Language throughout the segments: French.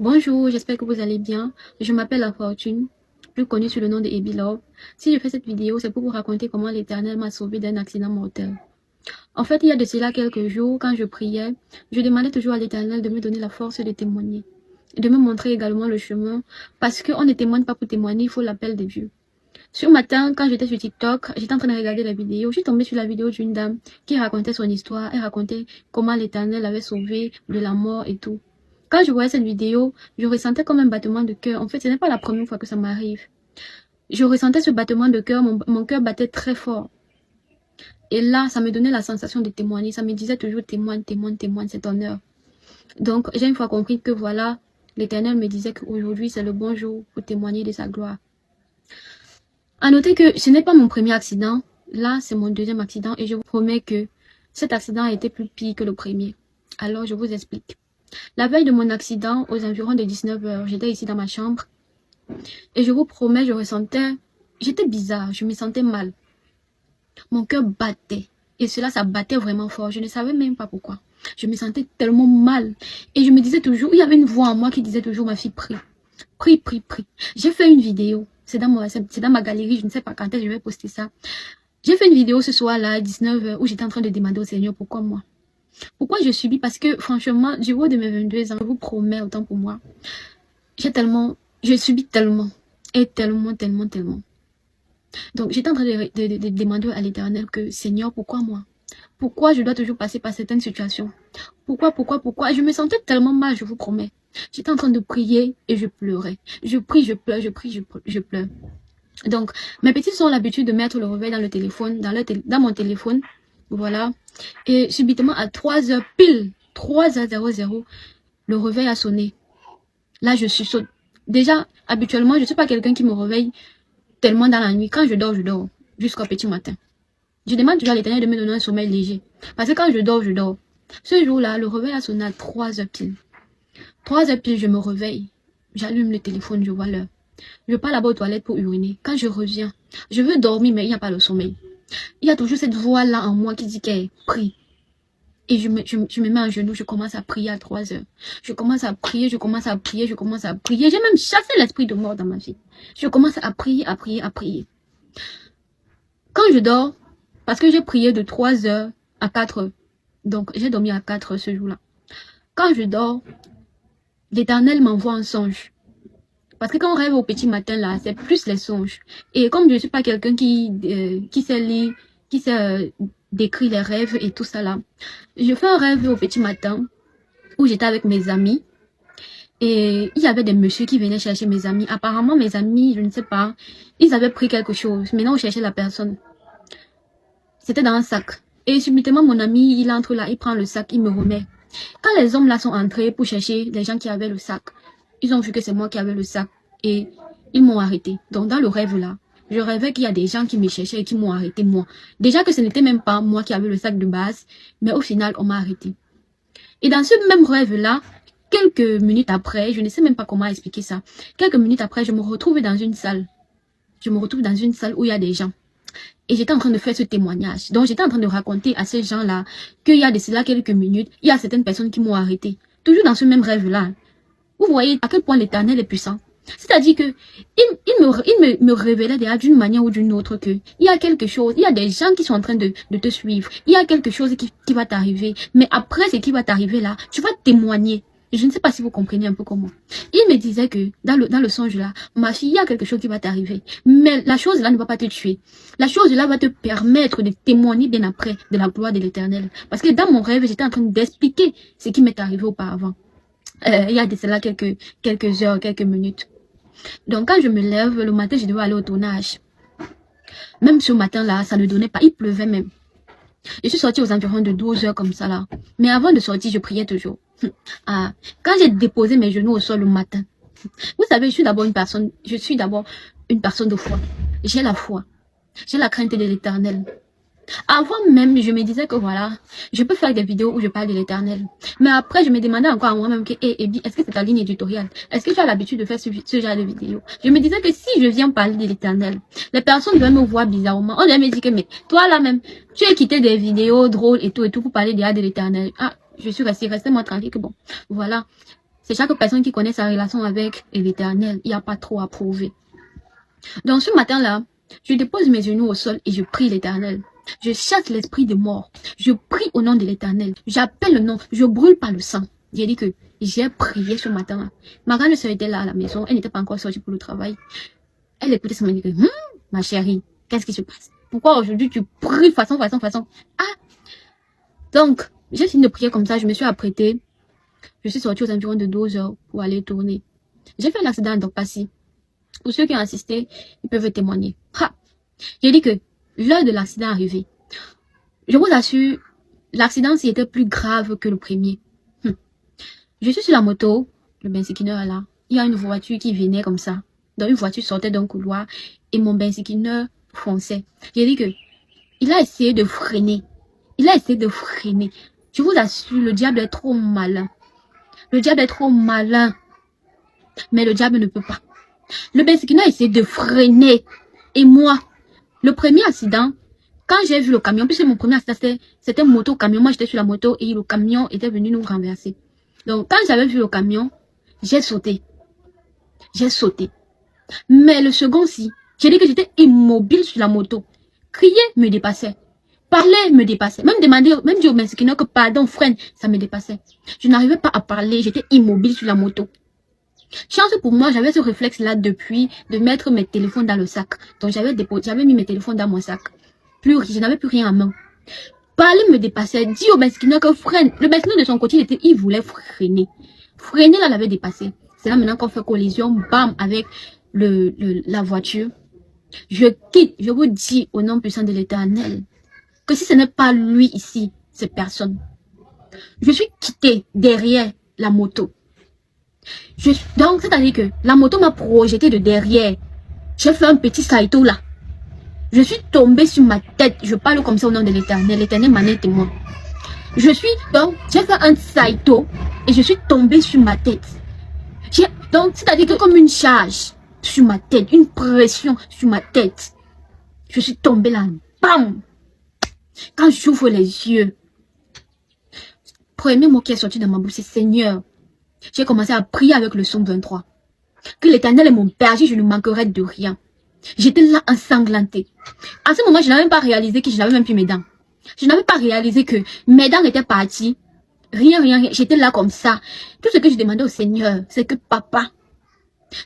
Bonjour, j'espère que vous allez bien. Je m'appelle La Fortune, plus connue sous le nom de Ebi Love. Si je fais cette vidéo, c'est pour vous raconter comment l'Éternel m'a sauvé d'un accident mortel. En fait, il y a de cela quelques jours, quand je priais, je demandais toujours à l'Éternel de me donner la force de témoigner, et de me montrer également le chemin, parce qu'on ne témoigne pas pour témoigner, il faut l'appel de Dieu. Ce matin, quand j'étais sur TikTok, j'étais en train de regarder la vidéo, je suis tombée sur la vidéo d'une dame qui racontait son histoire, elle racontait comment l'Éternel l'avait sauvée de la mort et tout. Quand je voyais cette vidéo, je ressentais comme un battement de cœur. En fait, ce n'est pas la première fois que ça m'arrive. Je ressentais ce battement de cœur, mon cœur battait très fort. Et là, ça me donnait la sensation de témoigner. Ça me disait toujours témoigne, témoigne, témoigne, c'est ton heure. Donc, j'ai une fois compris que voilà, l'Éternel me disait qu'aujourd'hui, c'est le bon jour pour témoigner de sa gloire. À noter que ce n'est pas mon premier accident. Là, c'est mon deuxième accident et je vous promets que cet accident a été plus pire que le premier. Alors, je vous explique. La veille de mon accident, aux environs de 19 h, j'étais ici dans ma chambre. Et je vous promets, j'étais bizarre, je me sentais mal. Mon cœur battait. Et cela, ça battait vraiment fort. Je ne savais même pas pourquoi. Je me sentais tellement mal. Et je me disais toujours, il y avait une voix en moi qui disait toujours, ma fille, prie. Prie, prie, prie. J'ai fait une vidéo. C'est dans ma galerie, je ne sais pas quand est-ce que je vais poster ça. J'ai fait une vidéo ce soir-là, à 19 h, où j'étais en train de demander au Seigneur, pourquoi moi? Pourquoi je subis? Parce que franchement, du haut de mes 22 ans, je vous promets, autant pour moi, je subis tellement, et tellement, tellement, tellement. Donc j'étais en train de demander à l'Éternel que, Seigneur, pourquoi moi? Pourquoi je dois toujours passer par certaines situations? Pourquoi? Je me sentais tellement mal, je vous promets. J'étais en train de prier et je pleurais. Je prie, je pleure, je prie, je pleure. Donc, mes petits ont l'habitude de mettre le réveil dans le téléphone, dans mon téléphone. Voilà. Et subitement, à 3 h pile, 3h00, le réveil a sonné. Là, je suis saute. Déjà, habituellement, je ne suis pas quelqu'un qui me réveille tellement dans la nuit. Quand je dors jusqu'au petit matin. Je demande toujours à l'Éternel de me donner un sommeil léger. Parce que quand je dors, je dors. Ce jour-là, le réveil a sonné à 3 h pile. 3 h pile, je me réveille. J'allume le téléphone, je vois l'heure. Je pars là-bas aux toilettes pour uriner. Quand je reviens, je veux dormir, mais il n'y a pas le sommeil. Il y a toujours cette voix-là en moi qui dit qu'elle prie. Et je me mets en genoux, je commence à prier à 3 h. Je commence à prier, je commence à prier, je commence à prier. J'ai même chassé l'esprit de mort dans ma vie. Je commence à prier, à prier, à prier. Quand je dors, parce que j'ai prié de 3 h à 4 h. Donc, j'ai dormi à 4 h ce jour-là. Quand je dors, l'Éternel m'envoie un songe. Parce que quand on rêve au petit matin, là, c'est plus les songes. Et comme je ne suis pas quelqu'un qui sait lire, qui sait décrire les rêves et tout ça là, je fais un rêve au petit matin où j'étais avec mes amis. Et il y avait des messieurs qui venaient chercher mes amis. Apparemment, mes amis, je ne sais pas, ils avaient pris quelque chose. Maintenant, on cherchait la personne. C'était dans un sac. Et subitement, mon ami, il entre là, il prend le sac, il me remet. Quand les hommes là sont entrés pour chercher les gens qui avaient le sac, ils ont vu que c'est moi qui avais le sac et ils m'ont arrêté. Donc dans le rêve là, je rêvais qu'il y a des gens qui me cherchaient et qui m'ont arrêté moi. Déjà que ce n'était même pas moi qui avais le sac de base, mais au final on m'a arrêté. Et dans ce même rêve là, quelques minutes après, je ne sais même pas comment expliquer ça. Quelques minutes après, je me retrouve dans une salle. Je me retrouve dans une salle où il y a des gens. Et j'étais en train de faire ce témoignage. Donc j'étais en train de raconter à ces gens-là qu'il y a de cela quelques minutes, il y a certaines personnes qui m'ont arrêté. Toujours dans ce même rêve-là. Vous voyez à quel point l'Éternel est puissant. C'est-à-dire que il me révélait déjà d'une manière ou d'une autre que il y a quelque chose, il y a des gens qui sont en train de te suivre. Il y a quelque chose qui va t'arriver. Mais après ce qui va t'arriver là, tu vas témoigner. Je ne sais pas si vous comprenez un peu comment. Il me disait que dans le songe là, ma fille, il y a quelque chose qui va t'arriver. Mais la chose là ne va pas te tuer. La chose là va te permettre de témoigner bien après de la gloire de l'Éternel. Parce que dans mon rêve, j'étais en train d'expliquer ce qui m'est arrivé auparavant. Il y a de cela quelques heures, quelques minutes. Donc quand je me lève, le matin, je devais aller au tournage. Même ce matin-là, ça ne donnait pas, il pleuvait même. Je suis sortie aux environs de 12 h comme ça là. Mais avant de sortir, je priais toujours. Ah, quand j'ai déposé mes genoux au sol le matin, vous savez, je suis d'abord une personne de foi. J'ai la foi. J'ai la crainte de l'Éternel. Avant même, je me disais que voilà, je peux faire des vidéos où je parle de l'Éternel. Mais après, je me demandais encore à moi-même que, Ebi, est-ce que c'est ta ligne éditoriale? Est-ce que tu as l'habitude de faire ce genre de vidéos? Je me disais que si je viens parler de l'Éternel, les personnes devraient me voir bizarrement. On devrait me dire que, mais toi là même, tu as quitté des vidéos drôles et tout pour parler déjà de l'Éternel. Ah, je suis restée moi tranquille que bon, voilà. C'est chaque personne qui connaît sa relation avec l'Éternel. Il n'y a pas trop à prouver. Donc ce matin-là, je dépose mes genoux au sol et je prie l'Éternel. Je chasse l'esprit de mort. Je prie au nom de l'Éternel. J'appelle le nom. Je brûle par le sang. J'ai dit que j'ai prié ce matin-là. Ma grande soeur était là à la maison. Elle n'était pas encore sortie pour le travail. Elle écoutait ça. Elle me dit que, ma chérie, qu'est-ce qui se passe? Pourquoi aujourd'hui tu pries façon? Ah! Donc, j'ai fini de prier comme ça. Je me suis apprêtée. Je suis sortie aux environs de 12 heures pour aller tourner. J'ai fait l'accident à Dokpassi. Pour ceux qui ont assisté, ils peuvent témoigner. Ha! J'ai dit que l'heure de l'accident arrivé. Je vous assure, l'accident était plus grave que le premier. Je suis sur la moto, le benzikineur là. Il y a une voiture qui venait comme ça. Donc une voiture sortait d'un couloir et mon benzikineur fonçait. J'ai dit que il a essayé de freiner. Je vous assure, le diable est trop malin. Mais le diable ne peut pas. Le benzikineur a essayé de freiner. Et moi, le premier accident, quand j'ai vu le camion, puisque mon premier accident c'était moto-camion, moi j'étais sur la moto et le camion était venu nous renverser. Donc quand j'avais vu le camion, j'ai sauté. Mais le second-ci, j'ai dit que j'étais immobile sur la moto. Crier me dépassait. Parler me dépassait. Même dire au benzikineur que pardon, freine, ça me dépassait. Je n'arrivais pas à parler, j'étais immobile sur la moto. Chance pour moi, j'avais ce réflexe-là depuis de mettre mes téléphones dans le sac. Donc j'avais mis mes téléphones dans mon sac. Je n'avais plus rien à main. Parler me dépassait. Dis au benzikineur que freine. Le benzikineur de son côté, il voulait freiner. Freiner là, l'avait dépassé. C'est là maintenant qu'on fait collision, bam, avec la voiture. Je quitte, je vous dis au nom puissant de l'Éternel, que si ce n'est pas lui ici, c'est personne. Je suis quitté derrière la moto. Donc, c'est-à-dire que la moto m'a projeté de derrière. J'ai fait un petit salto là. Je suis tombé sur ma tête. Je parle comme ça au nom de l'Éternel. L'Éternel m'en est témoin. J'ai fait un salto et je suis tombé sur ma tête. Donc, c'est-à-dire que comme une charge sur ma tête, une pression sur ma tête. Je suis tombé là. Bam! Quand j'ouvre les yeux, premier mot qui est sorti de ma bouche, c'est Seigneur. J'ai commencé à prier avec le psaume 23. Que l'Éternel est mon berger, je ne manquerai de rien. J'étais là ensanglantée. À ce moment, je n'avais même pas réalisé que je n'avais même plus mes dents. Je n'avais pas réalisé que mes dents étaient parties. Rien. J'étais là comme ça. Tout ce que je demandais au Seigneur, c'est que papa,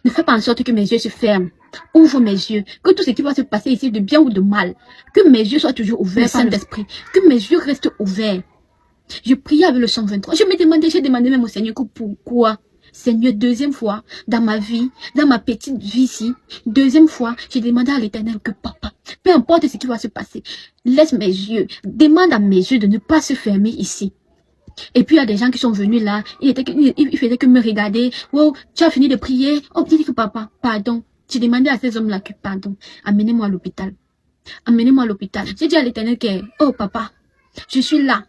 ne fais pas en sorte que mes yeux se ferment. Ouvre mes yeux. Que tout ce qui va se passer ici, de bien ou de mal, que mes yeux soient toujours ouverts par l'Esprit. Que mes yeux restent ouverts. Je priais avec le psaume 23. J'ai demandé même au Seigneur que pourquoi. Seigneur, deuxième fois dans ma vie, dans ma petite vie ici, deuxième fois, j'ai demandé à l'Éternel que papa, peu importe ce qui va se passer, laisse mes yeux, demande à mes yeux de ne pas se fermer ici. Et puis il y a des gens qui sont venus là, ils faisaient que me regarder. Wow, tu as fini de prier. Oh, dis que papa, pardon. J'ai demandé à ces hommes-là que pardon, amenez-moi à l'hôpital. J'ai dit à l'Éternel que, oh papa, je suis là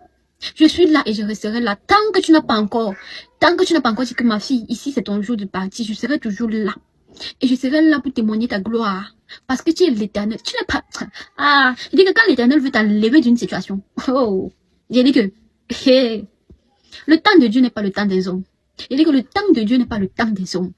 et je resterai là. Tant que tu n'as pas encore dit que ma fille, ici c'est ton jour de partie, je serai toujours là. Et je serai là pour témoigner ta gloire. Parce que tu es l'Éternel. Tu n'es pas... Ah, je dis que quand l'Éternel veut t'enlever d'une situation, oh, j'ai dit que, le temps de Dieu n'est pas le temps des hommes. Il dit que le temps de Dieu n'est pas le temps des hommes.